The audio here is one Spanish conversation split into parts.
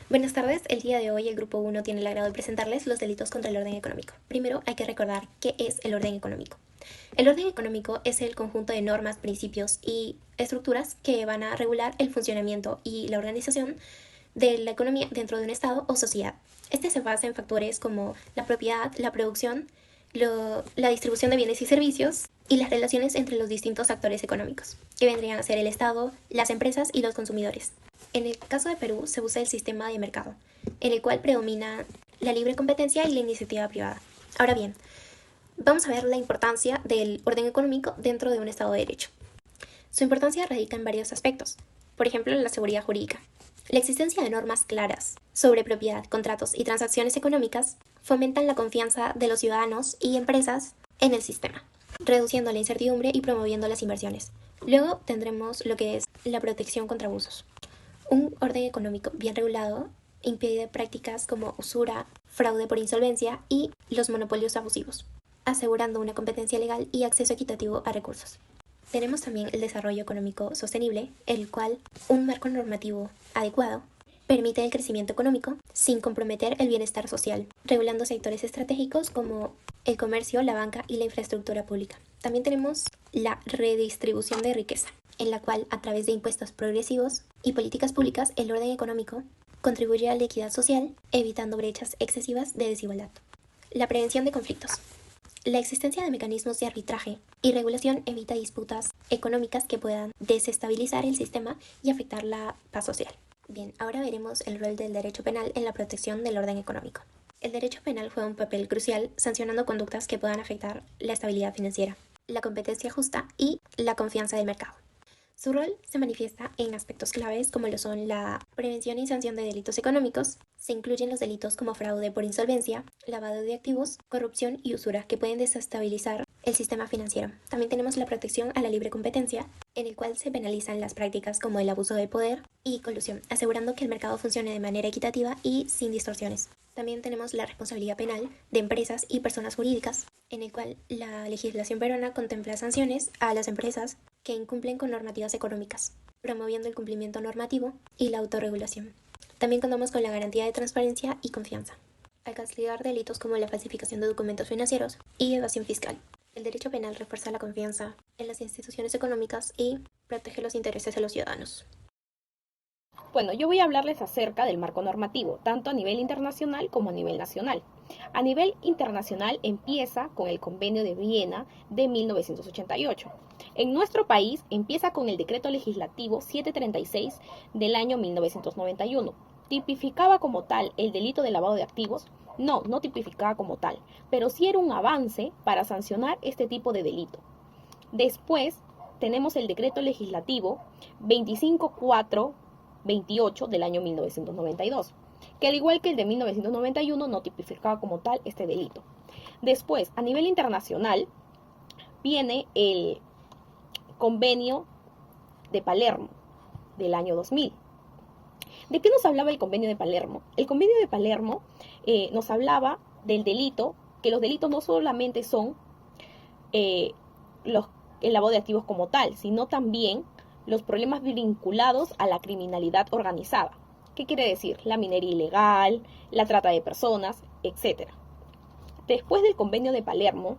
Buenas tardes, el día de hoy el Grupo 1 tiene el agrado de presentarles los delitos contra el orden económico. Primero hay que recordar qué es el orden económico. El orden económico es el conjunto de normas, principios y estructuras que van a regular el funcionamiento y la organización de la economía dentro de un Estado o sociedad. Este se basa en factores como la propiedad, la producción, la distribución de bienes y servicios y las relaciones entre los distintos actores económicos, que vendrían a ser el Estado, las empresas y los consumidores. En el caso de Perú se usa el sistema de mercado, en el cual predomina la libre competencia y la iniciativa privada. Ahora bien, vamos a ver la importancia del orden económico dentro de un Estado de Derecho. Su importancia radica en varios aspectos. Por ejemplo, la seguridad jurídica. La existencia de normas claras sobre propiedad, contratos y transacciones económicas fomentan la confianza de los ciudadanos y empresas en el sistema, reduciendo la incertidumbre y promoviendo las inversiones. Luego tendremos lo que es la protección contra abusos. Un orden económico bien regulado impide prácticas como usura, fraude por insolvencia y los monopolios abusivos, asegurando una competencia legal y acceso equitativo a recursos. Tenemos también el desarrollo económico sostenible, el cual un marco normativo adecuado permite el crecimiento económico sin comprometer el bienestar social, regulando sectores estratégicos como el comercio, la banca y la infraestructura pública. También tenemos la redistribución de riqueza, en la cual, a través de impuestos progresivos y políticas públicas, el orden económico contribuye a la equidad social, evitando brechas excesivas de desigualdad. La prevención de conflictos. La existencia de mecanismos de arbitraje y regulación evita disputas económicas que puedan desestabilizar el sistema y afectar la paz social. Bien, ahora veremos el rol del derecho penal en la protección del orden económico. El derecho penal juega un papel crucial sancionando conductas que puedan afectar la estabilidad financiera, la competencia justa y la confianza del mercado. Su rol se manifiesta en aspectos claves como lo son la prevención y sanción de delitos económicos. Se incluyen los delitos como fraude por insolvencia, lavado de activos, corrupción y usura que pueden desestabilizar el sistema financiero. También tenemos la protección a la libre competencia, en el cual se penalizan las prácticas como el abuso de poder y colusión, asegurando que el mercado funcione de manera equitativa y sin distorsiones. También tenemos la responsabilidad penal de empresas y personas jurídicas, en el cual la legislación peruana contempla sanciones a las empresas que incumplen con normativas económicas, promoviendo el cumplimiento normativo y la autorregulación. También contamos con la garantía de transparencia y confianza, al castigar delitos como la falsificación de documentos financieros y evasión fiscal. El derecho penal refuerza la confianza en las instituciones económicas y protege los intereses de los ciudadanos. Bueno, yo voy a hablarles acerca del marco normativo, tanto a nivel internacional como a nivel nacional. A nivel internacional empieza con el Convenio de Viena de 1988. En nuestro país empieza con el Decreto Legislativo 736 del año 1991. ¿Tipificaba como tal el delito de lavado de activos? No, no tipificaba como tal, pero sí era un avance para sancionar este tipo de delito. Después tenemos el Decreto Legislativo 25428 del año 1992, que al igual que el de 1991 no tipificaba como tal este delito. Después, a nivel internacional, viene el Convenio de Palermo del año 2000. ¿De qué nos hablaba el Convenio de Palermo? El Convenio de Palermo nos hablaba del delito, que los delitos no solamente son el lavado de activos como tal, sino también los problemas vinculados a la criminalidad organizada. ¿Qué quiere decir? La minería ilegal, la trata de personas, etc. Después del Convenio de Palermo,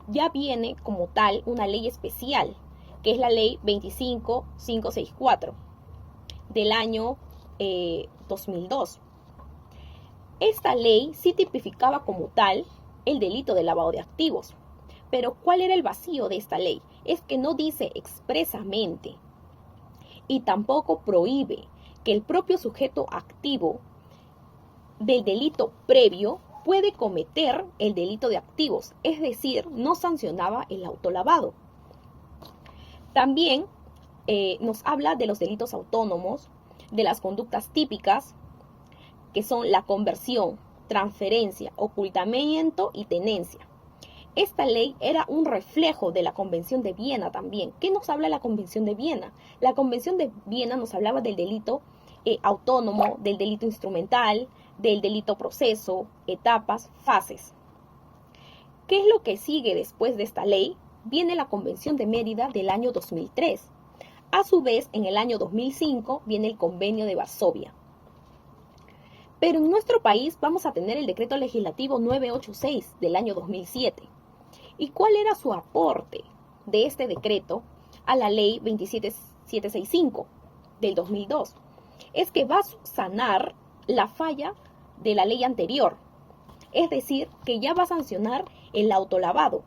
ya viene como tal una ley especial, que es la ley 25564 del año 2002. Esta ley sí tipificaba como tal el delito de lavado de activos. Pero ¿cuál era el vacío de esta ley? Es que no dice expresamente y tampoco prohíbe que el propio sujeto activo del delito previo puede cometer el delito de activos, es decir, no sancionaba el autolavado. También nos habla de los delitos autónomos, de las conductas típicas, que son la conversión, transferencia, ocultamiento y tenencia. Esta ley era un reflejo de la Convención de Viena también. ¿Qué nos habla la Convención de Viena? La Convención de Viena nos hablaba del delito autónomo, del delito instrumental, del delito proceso, etapas, fases. ¿Qué es lo que sigue después de esta ley? Viene la Convención de Mérida del año 2003. A su vez, en el año 2005 viene el Convenio de Varsovia. Pero en nuestro país vamos a tener el decreto legislativo 986 del año 2007. ¿Y cuál era su aporte de este decreto a la ley 27765 del 2002? Es que va a subsanar la falla de la ley anterior. Es decir, que ya va a sancionar el autolavado.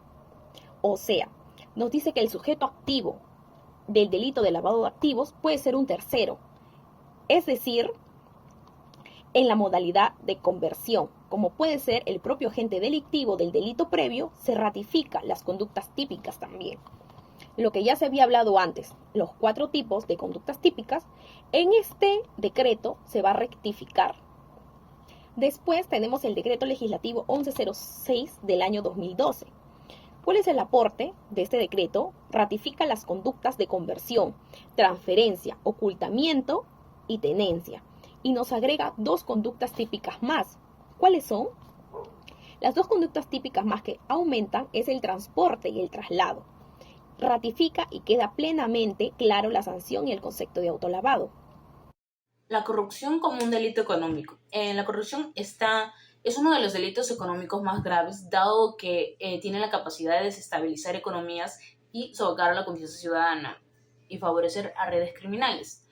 O sea, nos dice que el sujeto activo del delito de lavado de activos puede ser un tercero. Es decir, en la modalidad de conversión, como puede ser el propio agente delictivo del delito previo, se ratifica las conductas típicas también. Lo que ya se había hablado antes, los 4 tipos de conductas típicas, en este decreto se va a rectificar. Después tenemos el decreto legislativo 1106 del año 2012. ¿Cuál es el aporte de este decreto? Ratifica las conductas de conversión, transferencia, ocultamiento y tenencia. Y nos agrega 2 conductas típicas más. ¿Cuáles son? Las 2 conductas típicas más que aumentan es el transporte y el traslado. Ratifica y queda plenamente claro la sanción y el concepto de autolavado. La corrupción como un delito económico. La corrupción es uno de los delitos económicos más graves, dado que tiene la capacidad de desestabilizar economías y socavar la confianza ciudadana y favorecer a redes criminales.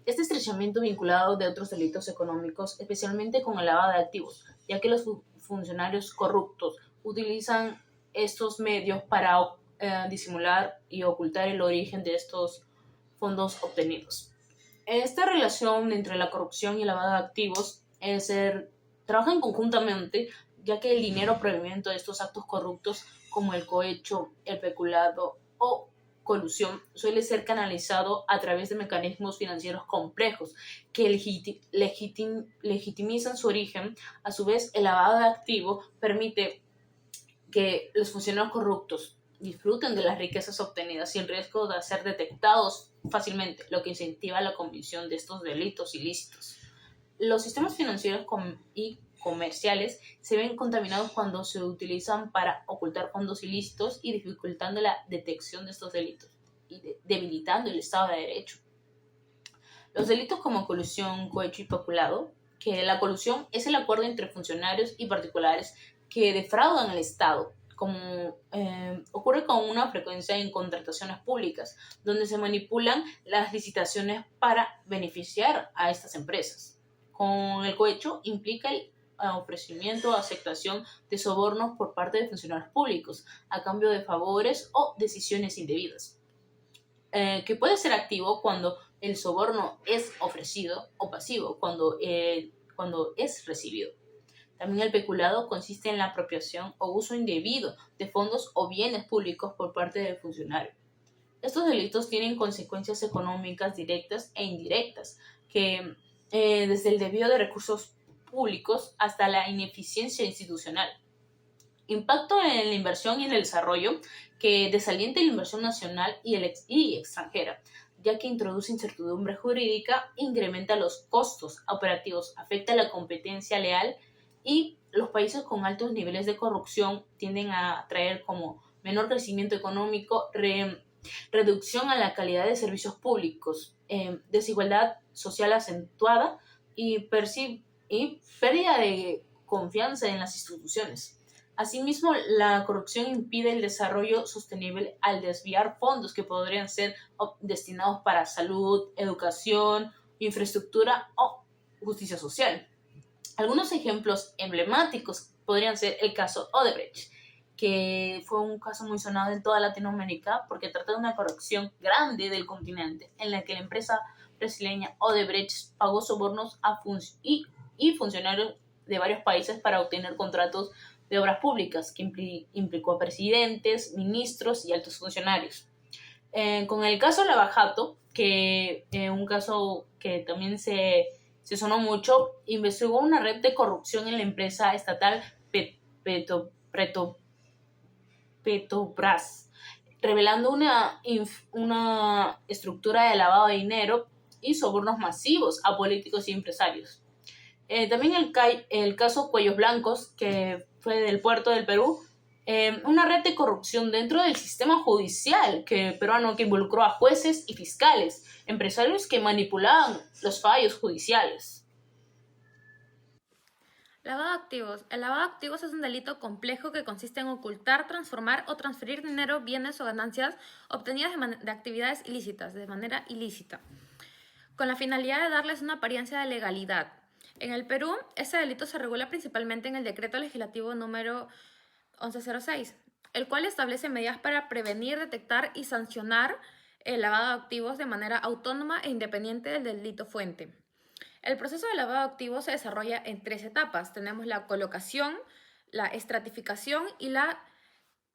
Este estrechamiento vinculado de otros delitos económicos, especialmente con el lavado de activos, ya que los funcionarios corruptos utilizan estos medios para disimular y ocultar el origen de estos fondos obtenidos. Esta relación entre la corrupción y el lavado de activos trabajan conjuntamente, ya que el dinero proveniente de estos actos corruptos, como el cohecho, el peculado o colusión, suele ser canalizado a través de mecanismos financieros complejos que legitimizan su origen. A su vez, el lavado de activos permite que los funcionarios corruptos disfruten de las riquezas obtenidas sin riesgo de ser detectados fácilmente, lo que incentiva la comisión de estos delitos ilícitos. Los sistemas financieros y comerciales se ven contaminados cuando se utilizan para ocultar fondos ilícitos y dificultando la detección de estos delitos y debilitando el Estado de Derecho. Los delitos como colusión, cohecho y peculado, que la colusión es el acuerdo entre funcionarios y particulares que defraudan al Estado, como ocurre con una frecuencia en contrataciones públicas, donde se manipulan las licitaciones para beneficiar a estas empresas. Con el cohecho implica el ofrecimiento o aceptación de sobornos por parte de funcionarios públicos a cambio de favores o decisiones indebidas, que puede ser activo cuando el soborno es ofrecido o pasivo cuando es recibido. También el peculado consiste en la apropiación o uso indebido de fondos o bienes públicos por parte del funcionario. Estos delitos tienen consecuencias económicas directas e indirectas, que desde el desvío de recursos públicos hasta la ineficiencia institucional. Impacto en la inversión y en el desarrollo, que desalienta la inversión nacional y extranjera, ya que introduce incertidumbre jurídica, incrementa los costos operativos, afecta la competencia leal y los países con altos niveles de corrupción tienden a traer como menor crecimiento económico, reducción a la calidad de servicios públicos, desigualdad social acentuada y pérdida de confianza en las instituciones. Asimismo, la corrupción impide el desarrollo sostenible al desviar fondos que podrían ser destinados para salud, educación, infraestructura o justicia social. Algunos ejemplos emblemáticos podrían ser el caso Odebrecht, que fue un caso muy sonado en toda Latinoamérica porque trata de una corrupción grande del continente en la que la empresa brasileña Odebrecht pagó sobornos a funcionarios de varios países para obtener contratos de obras públicas que implicó a presidentes, ministros y altos funcionarios. Con el caso Lava Jato, que un caso que también se sonó mucho, investigó una red de corrupción en la empresa estatal Petrobras, revelando una estructura de lavado de dinero y sobornos masivos a políticos y empresarios. También el caso Cuellos Blancos, que fue del puerto del Perú, una red de corrupción dentro del sistema judicial peruano que involucró a jueces y fiscales, empresarios que manipulaban los fallos judiciales. Lavado de activos. El lavado de activos es un delito complejo que consiste en ocultar, transformar o transferir dinero, bienes o ganancias obtenidas de actividades ilícitas, de manera ilícita, con la finalidad de darles una apariencia de legalidad. En el Perú, ese delito se regula principalmente en el Decreto Legislativo número 1106, el cual establece medidas para prevenir, detectar y sancionar el lavado de activos de manera autónoma e independiente del delito fuente. El proceso de lavado de activos se desarrolla en 3 etapas. Tenemos la colocación, la estratificación y la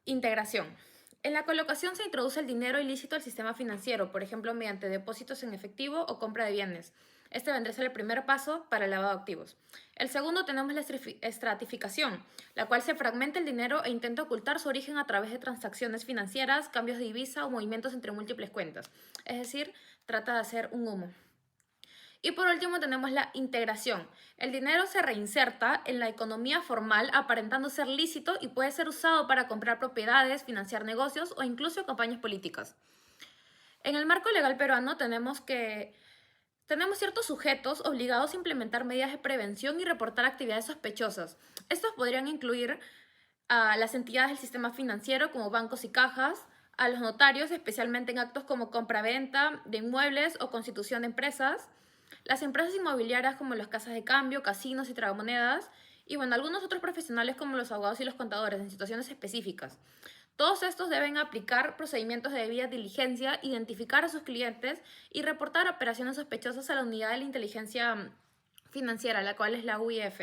integración. En la colocación se introduce el dinero ilícito al sistema financiero, por ejemplo, mediante depósitos en efectivo o compra de bienes. Este vendría a ser el primer paso para el lavado de activos. El segundo tenemos la estratificación, la cual se fragmenta el dinero e intenta ocultar su origen a través de transacciones financieras, cambios de divisa o movimientos entre múltiples cuentas. Es decir, trata de hacer un humo. Y por último tenemos la integración. El dinero se reinserta en la economía formal aparentando ser lícito y puede ser usado para comprar propiedades, financiar negocios o incluso campañas políticas. En el marco legal peruano tenemos ciertos sujetos obligados a implementar medidas de prevención y reportar actividades sospechosas. Estos podrían incluir a las entidades del sistema financiero como bancos y cajas, a los notarios, especialmente en actos como compra-venta de inmuebles o constitución de empresas, las empresas inmobiliarias como las casas de cambio, casinos y tragamonedas, y bueno, algunos otros profesionales como los abogados y los contadores en situaciones específicas. Todos estos deben aplicar procedimientos de debida diligencia, identificar a sus clientes y reportar operaciones sospechosas a la unidad de la inteligencia financiera, la cual es la UIF,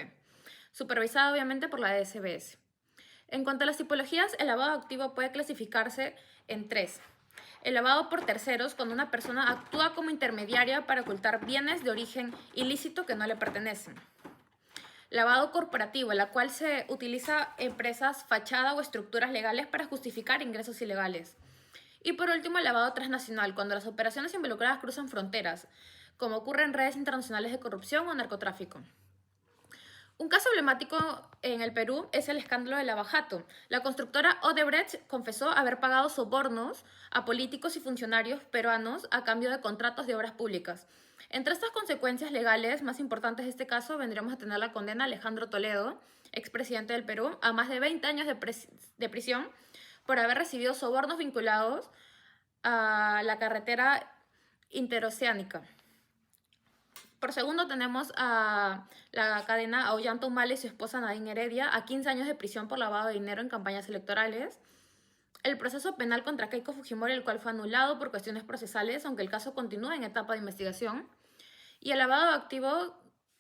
supervisada obviamente por la DSBS. En cuanto a las tipologías, el lavado activo puede clasificarse en 3. El lavado por terceros, cuando una persona actúa como intermediaria para ocultar bienes de origen ilícito que no le pertenecen. Lavado corporativo, en la cual se utiliza empresas, fachada o estructuras legales para justificar ingresos ilegales. Y por último, el lavado transnacional, cuando las operaciones involucradas cruzan fronteras, como ocurre en redes internacionales de corrupción o narcotráfico. Un caso emblemático en el Perú es el escándalo de Lava Jato. La constructora Odebrecht confesó haber pagado sobornos a políticos y funcionarios peruanos a cambio de contratos de obras públicas. Entre estas consecuencias legales más importantes de este caso vendríamos a tener la condena a Alejandro Toledo, expresidente del Perú, a más de 20 años de prisión por haber recibido sobornos vinculados a la carretera interoceánica. Por segundo tenemos a la cadena a Ollanta Humala y su esposa Nadine Heredia a 15 años de prisión por lavado de dinero en campañas electorales. El proceso penal contra Keiko Fujimori, el cual fue anulado por cuestiones procesales, aunque el caso continúa en etapa de investigación. Y el lavado de activos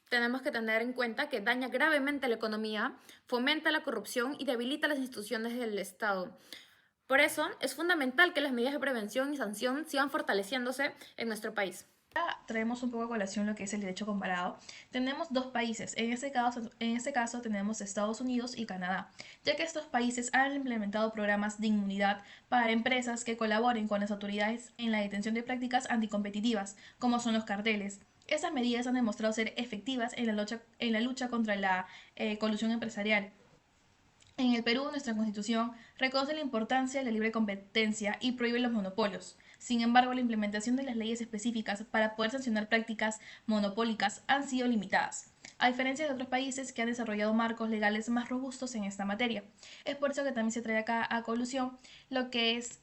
tenemos que tener en cuenta que daña gravemente la economía, fomenta la corrupción y debilita las instituciones del Estado. Por eso es fundamental que las medidas de prevención y sanción sigan fortaleciéndose en nuestro país. Traemos un poco a colación lo que es el derecho comparado. Tenemos 2 países, en este caso tenemos Estados Unidos y Canadá, ya que estos países han implementado programas de inmunidad para empresas que colaboren con las autoridades en la detención de prácticas anticompetitivas, como son los carteles. Estas medidas han demostrado ser efectivas en la lucha contra la colusión empresarial. En el Perú, nuestra Constitución reconoce la importancia de la libre competencia y prohíbe los monopolios. Sin embargo, la implementación de las leyes específicas para poder sancionar prácticas monopólicas han sido limitadas, a diferencia de otros países que han desarrollado marcos legales más robustos en esta materia. Es por eso que también se trae acá a colusión lo que es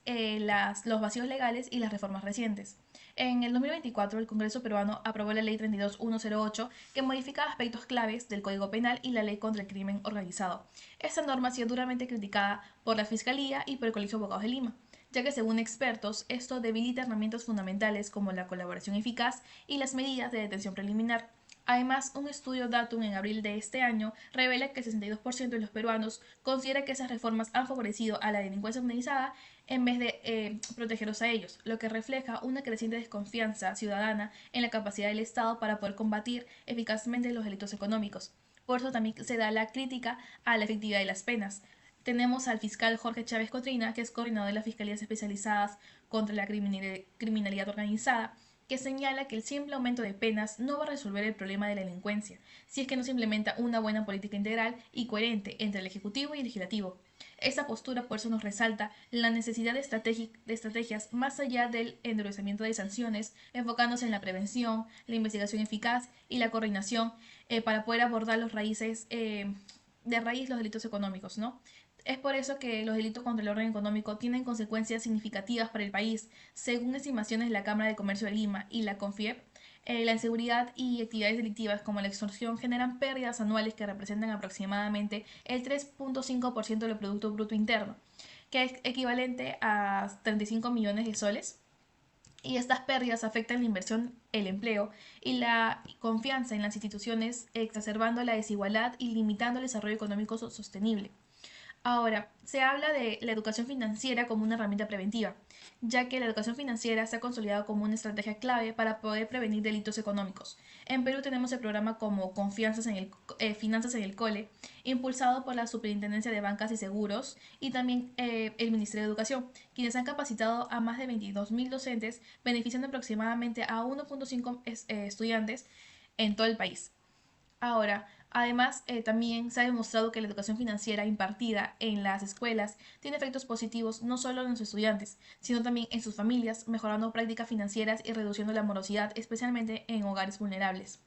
los vacíos legales y las reformas recientes. En el 2024, el Congreso peruano aprobó la Ley 32108, que modifica aspectos claves del Código Penal y la Ley contra el Crimen Organizado. Esta norma ha sido duramente criticada por la Fiscalía y por el Colegio de Abogados de Lima, ya que según expertos, esto debilita herramientas fundamentales como la colaboración eficaz y las medidas de detención preliminar. Además, un estudio Datum en abril de este año revela que el 62% de los peruanos considera que esas reformas han favorecido a la delincuencia organizada en vez de protegerlos a ellos, lo que refleja una creciente desconfianza ciudadana en la capacidad del Estado para poder combatir eficazmente los delitos económicos. Por eso también se da la crítica a la efectividad de las penas. Tenemos al fiscal Jorge Chávez Cotrina, que es coordinador de las Fiscalías Especializadas contra la Criminalidad Organizada, que señala que el simple aumento de penas no va a resolver el problema de la delincuencia, si es que no se implementa una buena política integral y coherente entre el Ejecutivo y el Legislativo. Esta postura por eso nos resalta la necesidad de estrategias más allá del endurecimiento de sanciones, enfocándose en la prevención, la investigación eficaz y la coordinación para poder abordar los raíces de raíz los delitos económicos, ¿no? Es por eso que los delitos contra el orden económico tienen consecuencias significativas para el país. Según estimaciones de la Cámara de Comercio de Lima y la CONFIEP, la inseguridad y actividades delictivas como la extorsión generan pérdidas anuales que representan aproximadamente el 3.5% del Producto Bruto Interno, que es equivalente a 35 millones de soles. Y estas pérdidas afectan la inversión, el empleo y la confianza en las instituciones, exacerbando la desigualdad y limitando el desarrollo económico sostenible. Ahora, se habla de la educación financiera como una herramienta preventiva, ya que la educación financiera se ha consolidado como una estrategia clave para poder prevenir delitos económicos. En Perú tenemos el programa como Finanzas en el Cole, impulsado por la Superintendencia de Bancas y Seguros y también el Ministerio de Educación, quienes han capacitado a más de 22.000 docentes, beneficiando aproximadamente a 1.5 estudiantes en todo el país. Ahora, además, también se ha demostrado que la educación financiera impartida en las escuelas tiene efectos positivos no solo en los estudiantes, sino también en sus familias, mejorando prácticas financieras y reduciendo la morosidad, especialmente en hogares vulnerables.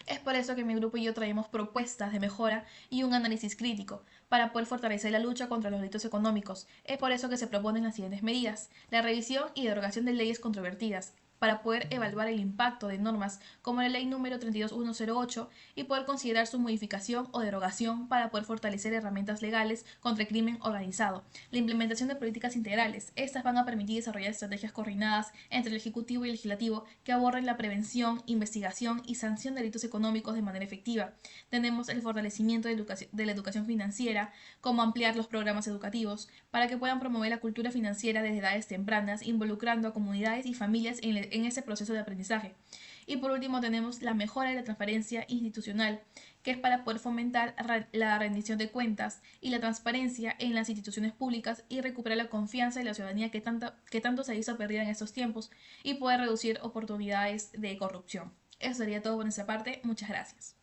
Es por eso que mi grupo y yo traemos propuestas de mejora y un análisis crítico para poder fortalecer la lucha contra los delitos económicos. Es por eso que se proponen las siguientes medidas: la revisión y derogación de leyes controvertidas, para poder evaluar el impacto de normas como la ley número 32108 y poder considerar su modificación o derogación para poder fortalecer herramientas legales contra el crimen organizado. La implementación de políticas integrales. Estas van a permitir desarrollar estrategias coordinadas entre el Ejecutivo y el Legislativo que aborden la prevención, investigación y sanción de delitos económicos de manera efectiva. Tenemos el fortalecimiento de la educación financiera, como ampliar los programas educativos para que puedan promover la cultura financiera desde edades tempranas, involucrando a comunidades y familias en ese proceso de aprendizaje. Y por último tenemos la mejora de la transparencia institucional, que es para poder fomentar la rendición de cuentas y la transparencia en las instituciones públicas y recuperar la confianza de la ciudadanía que tanto se hizo perdida en estos tiempos y poder reducir oportunidades de corrupción. Eso sería todo por nuestra parte. Muchas gracias.